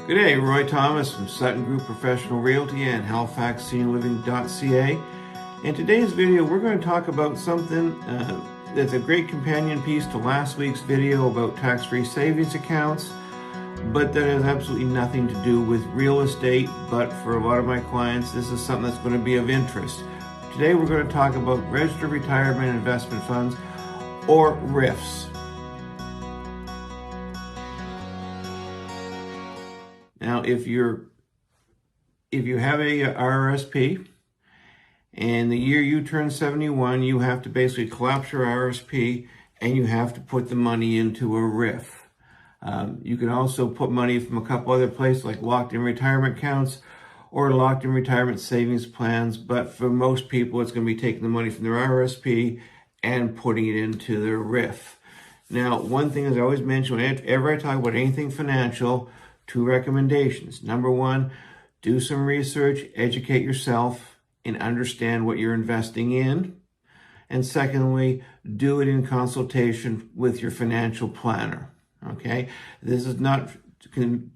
Good day, Roy Thomas from Sutton Group Professional Realty and HalifaxSeniorLiving.ca. In today's video, we're going to talk about something that's a great companion piece to last week's video about tax-free savings accounts, but that has absolutely nothing to do with real estate. But for a lot of my clients, this is something that's going to be of interest. Today, we're going to talk about Registered Retirement Investment Funds, or RRIFs. Now, if you have a RRSP and the year you turn 71, you have to basically collapse your RRSP and you have to put the money into a RRIF. You can also put money from a couple other places like locked-in retirement accounts or locked-in retirement savings plans, but for most people, it's going to be taking the money from their RRSP and putting it into their RRIF. Now, one thing as I always mention, whenever I talk about anything financial, 2 recommendations. Number 1, do some research, educate yourself, and understand what you're investing in. And secondly, do it in consultation with your financial planner. Okay? This is not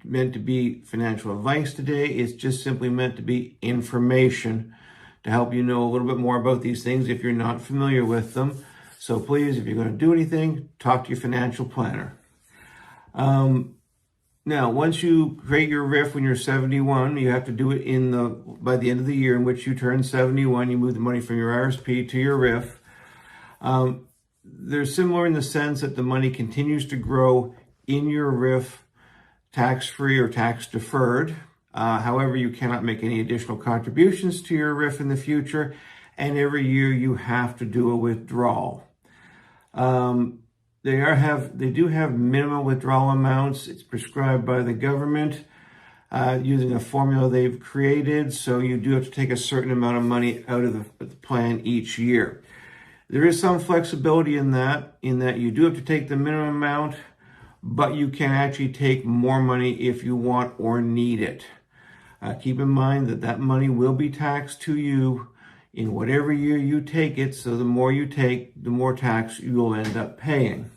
meant to be financial advice today. It's just simply meant to be information to help you know a little bit more about these things if you're not familiar with them. So please, if you're going to do anything, talk to your financial planner. Now, once you create your RRIF when you're 71, you have to do it by the end of the year in which you turn 71. You move the money from your RRSP to your RRIF. They're similar in the sense that the money continues to grow in your RRIF, tax-free or tax-deferred. However, you cannot make any additional contributions to your RRIF in the future, and every year you have to do a withdrawal. They do have minimum withdrawal amounts. It's prescribed by the government using a formula they've created. So you do have to take a certain amount of money out of the plan each year. There is some flexibility in that you do have to take the minimum amount, but you can actually take more money if you want or need it. Keep in mind that money will be taxed to you in whatever year you take it, so the more you take, the more tax you'll end up paying.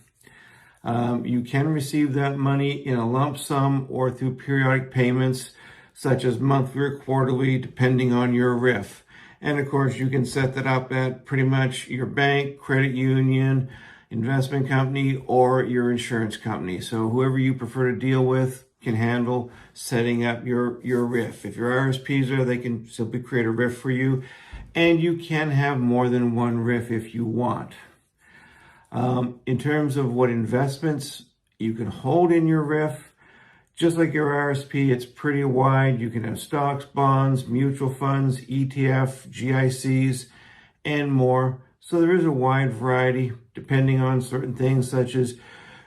You can receive that money in a lump sum or through periodic payments, such as monthly or quarterly, depending on your RRIF. And of course, you can set that up at pretty much your bank, credit union, investment company, or your insurance company. So whoever you prefer to deal with can handle setting up your RRIF. If your RRSPs are, they can simply create a RRIF for you. And you can have more than one RRIF if you want. In terms of what investments you can hold in your RRIF, just like your RRSP, it's pretty wide. You can have stocks, bonds, mutual funds, ETF, GICs, and more. So there is a wide variety depending on certain things such as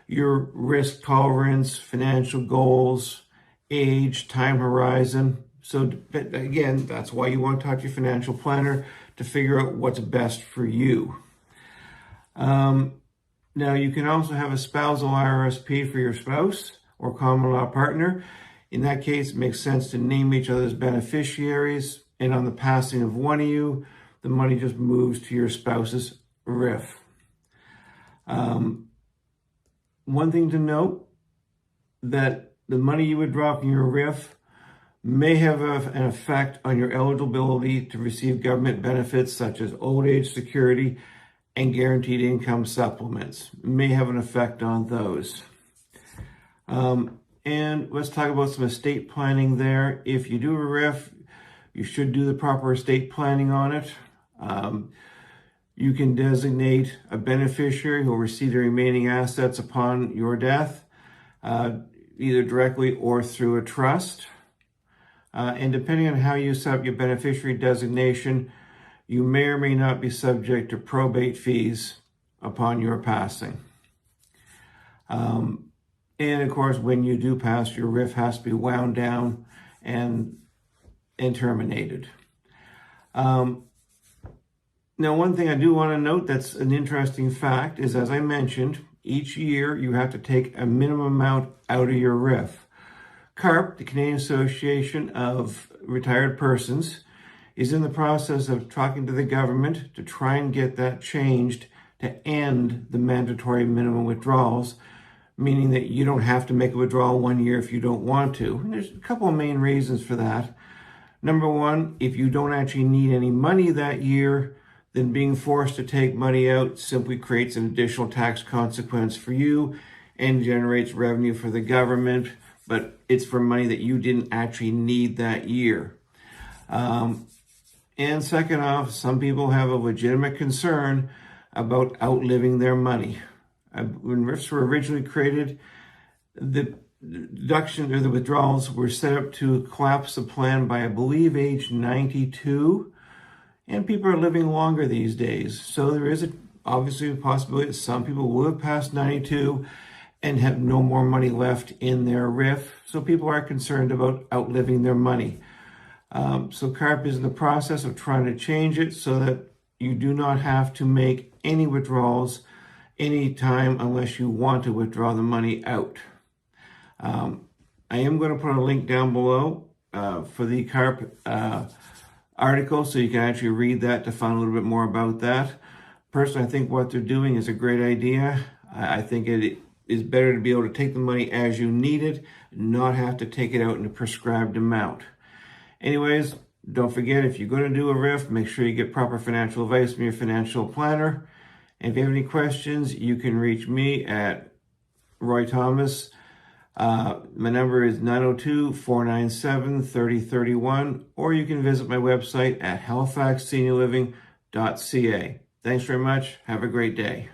your risk tolerance, financial goals, age, time horizon. So again, that's why you want to talk to your financial planner to figure out what's best for you. Now, you can also have a spousal RRSP for your spouse or common law partner. In that case, it makes sense to name each other's beneficiaries. And on the passing of one of you, the money just moves to your spouse's RRIF. One thing to note, that the money you would drop in your RRIF may have an effect on your eligibility to receive government benefits such as old age security and guaranteed income supplements. It may have an effect on those. And let's talk about some estate planning there. If you do a RRIF, you should do the proper estate planning on it. You can designate a beneficiary who will receive the remaining assets upon your death, either directly or through a trust. And depending on how you set up your beneficiary designation, you may or may not be subject to probate fees upon your passing. And of course, when you do pass, your RRIF has to be wound down and terminated. Now, one thing I do want to note that's an interesting fact is, as I mentioned, each year you have to take a minimum amount out of your RRIF. CARP, the Canadian Association of Retired Persons, is in the process of talking to the government to try and get that changed to end the mandatory minimum withdrawals, meaning that you don't have to make a withdrawal 1 year if you don't want to. And there's a couple of main reasons for that. Number one, if you don't actually need any money that year, then being forced to take money out simply creates an additional tax consequence for you and generates revenue for the government, but it's for money that you didn't actually need that year. And second off, some people have a legitimate concern about outliving their money. When RRIFs were originally created, the deduction or the withdrawals were set up to collapse the plan by, I believe, age 92. And people are living longer these days. So there is obviously a possibility that some people will have passed 92 and have no more money left in their RRIF. So people are concerned about outliving their money. So CARP is in the process of trying to change it so that you do not have to make any withdrawals anytime unless you want to withdraw the money out. I am going to put a link down below for the CARP article so you can actually read that to find a little bit more about that. Personally, I think what they're doing is a great idea. I think it is better to be able to take the money as you need it, not have to take it out in a prescribed amount. Anyways, don't forget, if you're going to do a RRIF, make sure you get proper financial advice from your financial planner. And if you have any questions, you can reach me at Roy Thomas. My number is 902-497-3031, or you can visit my website at halifaxseniorliving.ca. Thanks very much. Have a great day.